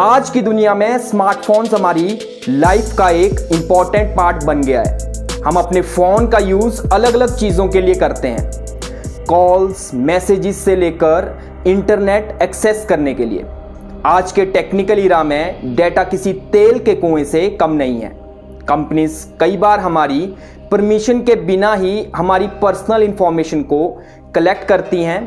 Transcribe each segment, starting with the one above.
आज की दुनिया में स्मार्टफोन्स हमारी लाइफ का एक इंपॉर्टेंट पार्ट बन गया है। हम अपने फोन का यूज अलग अलग चीजों के लिए करते हैं, कॉल्स, मैसेजेस से लेकर इंटरनेट एक्सेस करने के लिए। आज के टेक्निकल इरा में डेटा किसी तेल के कुएं से कम नहीं है। कंपनीज कई बार हमारी परमिशन के बिना ही हमारी पर्सनल इंफॉर्मेशन को कलेक्ट करती हैं,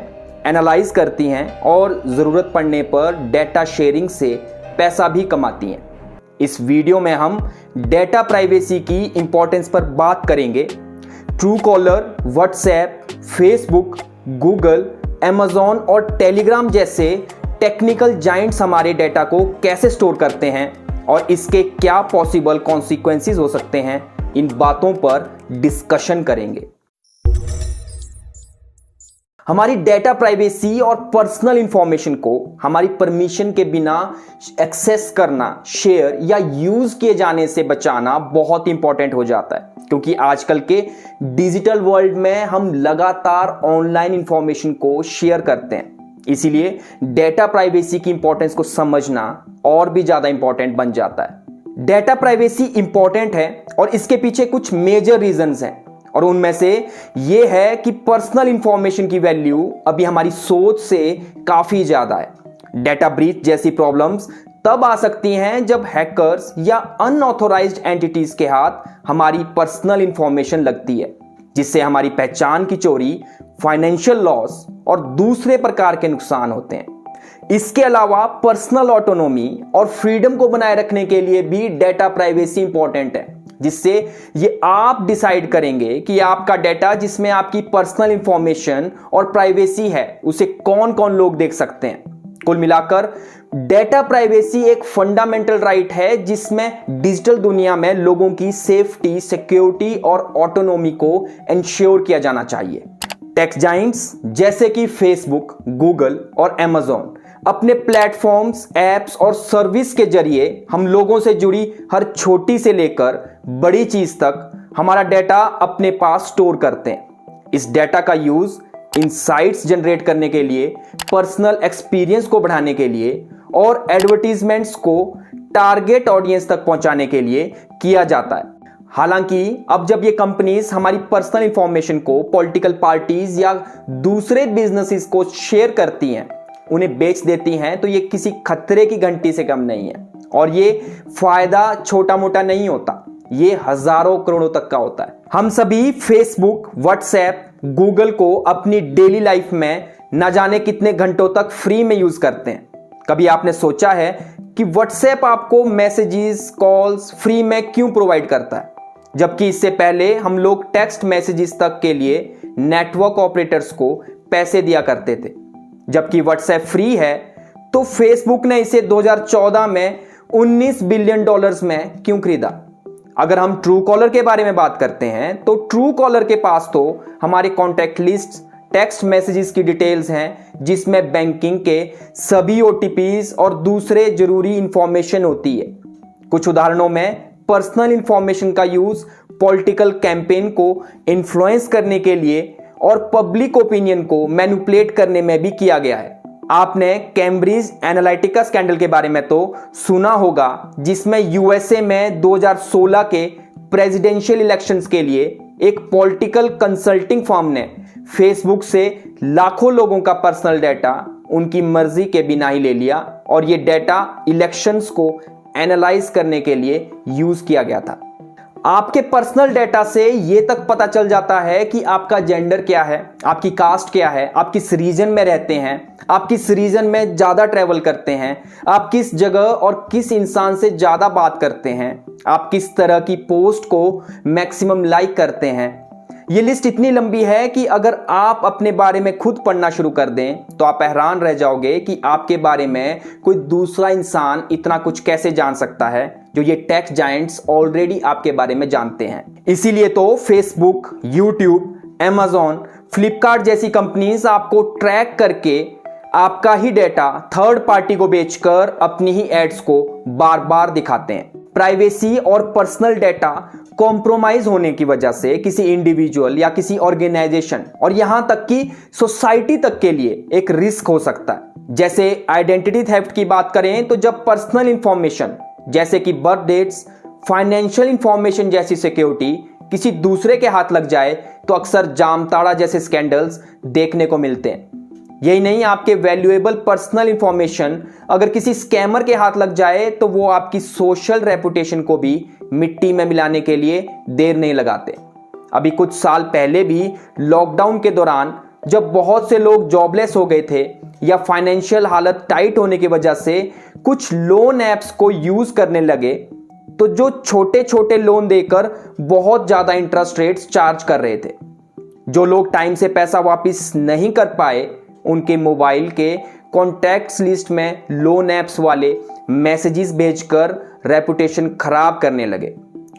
एनालाइज करती हैं और ज़रूरत पड़ने पर डेटा शेयरिंग से पैसा भी कमाती हैं। इस वीडियो में हम डेटा प्राइवेसी की इंपॉर्टेंस पर बात करेंगे। True collar, WhatsApp, Facebook, Google, Amazon और टेलीग्राम जैसे टेक्निकल जाइंट्स हमारे डेटा को कैसे स्टोर करते हैं और इसके क्या पॉसिबल कॉन्सिक्वेंसेस हो सकते हैं, इन बातों पर डिस्कशन करेंगे। हमारी डेटा प्राइवेसी और पर्सनल इंफॉर्मेशन को हमारी परमिशन के बिना एक्सेस करना, शेयर या यूज किए जाने से बचाना बहुत इंपॉर्टेंट हो जाता है, क्योंकि आजकल के डिजिटल वर्ल्ड में हम लगातार ऑनलाइन इंफॉर्मेशन को शेयर करते हैं। इसीलिए डेटा प्राइवेसी की इंपॉर्टेंस को समझना और भी ज्यादा इंपॉर्टेंट बन जाता है। डेटा प्राइवेसी इंपॉर्टेंट है और इसके पीछे कुछ मेजर रीजंस हैं, और उनमें से यह है कि पर्सनल इंफॉर्मेशन की वैल्यू अभी हमारी सोच से काफी ज्यादा है। डेटा ब्रीच जैसी प्रॉब्लम्स तब आ सकती हैं जब हैकर्स या अनऑथोराइज्ड एंटिटीज के हाथ हमारी पर्सनल इंफॉर्मेशन लगती है, जिससे हमारी पहचान की चोरी, फाइनेंशियल लॉस और दूसरे प्रकार के नुकसान होते हैं। इसके अलावा पर्सनल ऑटोनॉमी और फ्रीडम को बनाए रखने के लिए भी डेटा प्राइवेसी इंपॉर्टेंट है, जिससे ये आप डिसाइड करेंगे कि आपका डेटा जिसमें आपकी पर्सनल इंफॉर्मेशन और प्राइवेसी है उसे कौन कौन लोग देख सकते हैं। कुल मिलाकर डेटा प्राइवेसी एक फंडामेंटल राइट है जिसमें डिजिटल दुनिया में लोगों की सेफ्टी, सिक्योरिटी और ऑटोनॉमी को इंश्योर किया जाना चाहिए। टेक जाइंट्स जैसे कि फेसबुक, गूगल और अमेज़न अपने प्लेटफॉर्म्स, एप्स और सर्विस के जरिए हम लोगों से जुड़ी हर छोटी से लेकर बड़ी चीज तक हमारा डेटा अपने पास स्टोर करते हैं। इस डेटा का यूज इनसाइट्स जनरेट करने के लिए, पर्सनल एक्सपीरियंस को बढ़ाने के लिए और एडवर्टीजमेंट्स को टारगेट ऑडियंस तक पहुंचाने के लिए किया जाता है। हालांकि अब जब ये कंपनीज हमारी पर्सनल इंफॉर्मेशन को पॉलिटिकल पार्टीज या दूसरे बिजनेसेस को शेयर करती हैं, उन्हें बेच देती हैं, तो ये किसी खतरे की घंटी से कम नहीं है। और ये फायदा छोटा मोटा नहीं होता, ये हजारों करोड़ों तक का होता है। हम सभी फेसबुक, व्हाट्सएप, गूगल को अपनी डेली लाइफ में न जाने कितने घंटों तक फ्री में यूज करते हैं। कभी आपने सोचा है कि व्हाट्सएप आपको मैसेजेस, कॉल्स फ्री में क्यों प्रोवाइड करता है, जबकि इससे पहले हम लोग टेक्स्ट मैसेजेस तक के लिए नेटवर्क ऑपरेटर्स को पैसे दिया करते थे। जबकि व्हाट्सएप फ्री है तो फेसबुक ने इसे 2014 में $19 बिलियन में क्यों खरीदा। अगर हम ट्रू कॉलर के बारे में बात करते हैं तो ट्रू कॉलर के पास तो हमारे कॉन्टैक्ट लिस्ट, टेक्स्ट मैसेजेस की डिटेल्स हैं, जिसमें बैंकिंग के सभी ओटीपीज और दूसरे जरूरी इंफॉर्मेशन होती है। कुछ उदाहरणों में पर्सनल इंफॉर्मेशन का यूज पॉलिटिकल कैंपेन को इन्फ्लुएंस करने के लिए और पब्लिक ओपिनियन को मैनिपुलेट करने में भी किया गया है। आपने कैम्ब्रिज एनालिटिका स्कैंडल के बारे में तो सुना होगा, जिसमें यूएसए में 2016 के प्रेसिडेंशियल इलेक्शंस के लिए एक पॉलिटिकल कंसल्टिंग फर्म ने फेसबुक से लाखों लोगों का पर्सनल डेटा उनकी मर्जी के बिना ही ले लिया, और यह डेटा इलेक्शंस को एनालाइज करने के लिए यूज किया गया था। आपके पर्सनल डेटा से यह तक पता चल जाता है कि आपका जेंडर क्या है, आपकी कास्ट क्या है, आप किस रीजन में रहते हैं, आप किस रीजन में ज्यादा ट्रैवल करते हैं, आप किस जगह और किस इंसान से ज्यादा बात करते हैं, आप किस तरह की पोस्ट को मैक्सिमम लाइक करते हैं। ये लिस्ट इतनी लंबी है कि अगर आप अपने बारे में खुद पढ़ना शुरू कर दें तो आप हैरान रह जाओगे कि आपके बारे में कोई दूसरा इंसान इतना कुछ कैसे जान सकता है, जो ये टेक जायंट्स ऑलरेडी आपके बारे में जानते हैं। इसीलिए तो फेसबुक, यूट्यूब, अमेज़न, फ्लिपकार्ट जैसी कंपनीज आपको ट्रैक करके आपका ही डेटा थर्ड पार्टी को बेचकर अपनी ही एड्स को बार बार दिखाते हैं। प्राइवेसी और पर्सनल डेटा कॉम्प्रोमाइज होने की वजह से किसी इंडिविजुअल या किसी ऑर्गेनाइजेशन और यहां तक कि सोसाइटी तक के लिए एक रिस्क हो सकता है। जैसे आइडेंटिटी थेफ्ट की बात करें तो जब पर्सनल इंफॉर्मेशन जैसे कि बर्थ डेट्स, फाइनेंशियल इंफॉर्मेशन जैसी सिक्योरिटी किसी दूसरे के हाथ लग जाए तो अक्सर जामताड़ा जैसे स्कैंडल्स देखने को मिलते हैं। यही नहीं, आपके वैल्यूएबल पर्सनल इंफॉर्मेशन अगर किसी स्कैमर के हाथ लग जाए तो वो आपकी सोशल रेपुटेशन को भी मिट्टी में मिलाने के लिए देर नहीं लगाते। अभी कुछ साल पहले भी लॉकडाउन के दौरान जब बहुत से लोग जॉबलेस हो गए थे या फाइनेंशियल हालत टाइट होने की वजह से कुछ लोन ऐप्स को यूज करने लगे, तो जो छोटे छोटे लोन देकर बहुत ज्यादा इंटरेस्ट रेट्स चार्ज कर रहे थे। जो लोग टाइम से पैसा वापस नहीं कर पाए उनके मोबाइल के कॉन्टैक्ट्स लिस्ट में लोन ऐप्स वाले मैसेजेस भेजकर रेपुटेशन खराब करने लगे।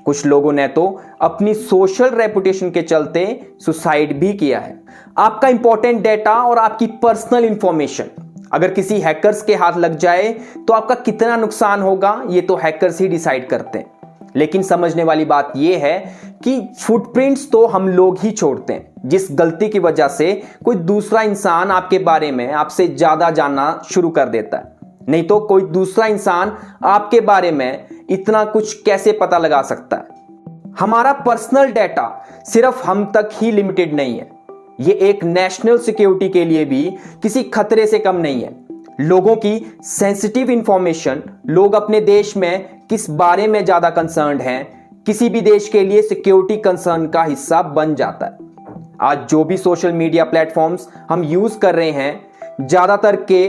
कुछ लोगों ने तो अपनी सोशल रेपुटेशन के चलते सुसाइड भी किया है। आपका इंपॉर्टेंट डेटा और आपकी पर्सनल इंफॉर्मेशन अगर किसी हैकर्स के हाथ लग जाए तो आपका कितना नुकसान होगा ये तो हैकर्स ही डिसाइड करते हैं। लेकिन समझने वाली बात यह है कि फुटप्रिंट्स तो हम लोग ही छोड़ते हैं। जिस गलती की वजह से कोई दूसरा इंसान आपके बारे में आपसे ज्यादा जानना शुरू कर देता है, नहीं तो कोई दूसरा इंसान आपके बारे में इतना कुछ कैसे पता लगा सकता है। हमारा पर्सनल डेटा सिर्फ हम तक ही लिमिटेड नहीं है, ये एक नेशनल सिक्योरिटी के लिए भी किसी खतरे से कम नहीं है। लोगों की सेंसिटिव इंफॉर्मेशन, लोग अपने देश में किस बारे में ज्यादा कंसर्न्ड हैं, किसी भी देश के लिए सिक्योरिटी कंसर्न का हिस्सा बन जाता है। आज जो भी सोशल मीडिया प्लेटफॉर्म्स हम यूज कर रहे हैं, ज्यादातर के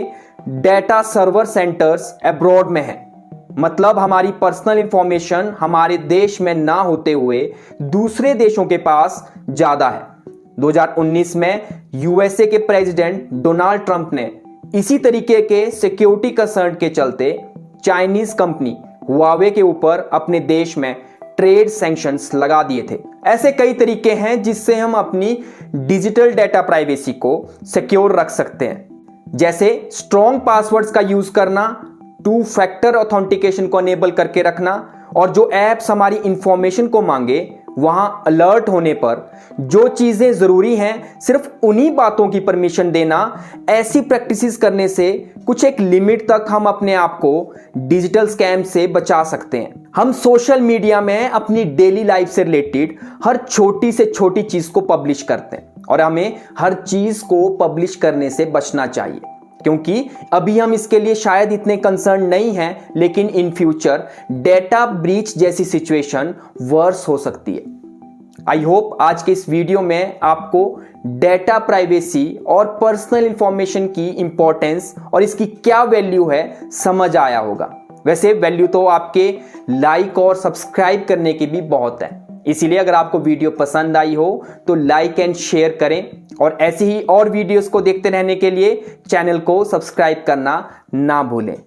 डेटा सर्वर सेंटर्स अब्रॉड में हैं। मतलब हमारी पर्सनल इंफॉर्मेशन हमारे देश में ना होते हुए दूसरे देशों के पास ज्यादा है। 2019 में यूएसए के प्रेसिडेंट डोनाल्ड ट्रंप ने इसी तरीके के सिक्योरिटी कंसर्न के चलते चाइनीज कंपनी हुआवे के ऊपर अपने देश में ट्रेड सैंक्शंस लगा दिए थे। ऐसे कई तरीके हैं जिससे हम अपनी डिजिटल डेटा प्राइवेसी को सिक्योर रख सकते हैं, जैसे स्ट्रॉन्ग पासवर्ड्स का यूज करना, 2 फैक्टर ऑथेंटिकेशन को अनेबल करके रखना, और जो एप्स हमारी इंफॉर्मेशन को मांगे वहां अलर्ट होने पर जो चीजें जरूरी हैं सिर्फ उन्हीं बातों की परमिशन देना। ऐसी प्रैक्टिसेस करने से कुछ एक लिमिट तक हम अपने आप को डिजिटल स्कैम से बचा सकते हैं। हम सोशल मीडिया में अपनी डेली लाइफ से रिलेटेड हर छोटी से छोटी चीज को पब्लिश करते हैं और हमें हर चीज को पब्लिश करने से बचना चाहिए, क्योंकि अभी हम इसके लिए शायद इतने कंसर्न नहीं हैं, लेकिन इन फ्यूचर डेटा ब्रीच जैसी सिचुएशन वर्स हो सकती है। आई होप आज के इस वीडियो में आपको डेटा प्राइवेसी और पर्सनल इंफॉर्मेशन की इंपॉर्टेंस और इसकी क्या वैल्यू है समझ आया होगा। वैसे वैल्यू तो आपके लाइक और सब्सक्राइब करने की भी बहुत है, इसीलिए अगर आपको वीडियो पसंद आई हो तो लाइक एंड शेयर करें और ऐसी ही और वीडियोस को देखते रहने के लिए चैनल को सब्सक्राइब करना ना भूलें।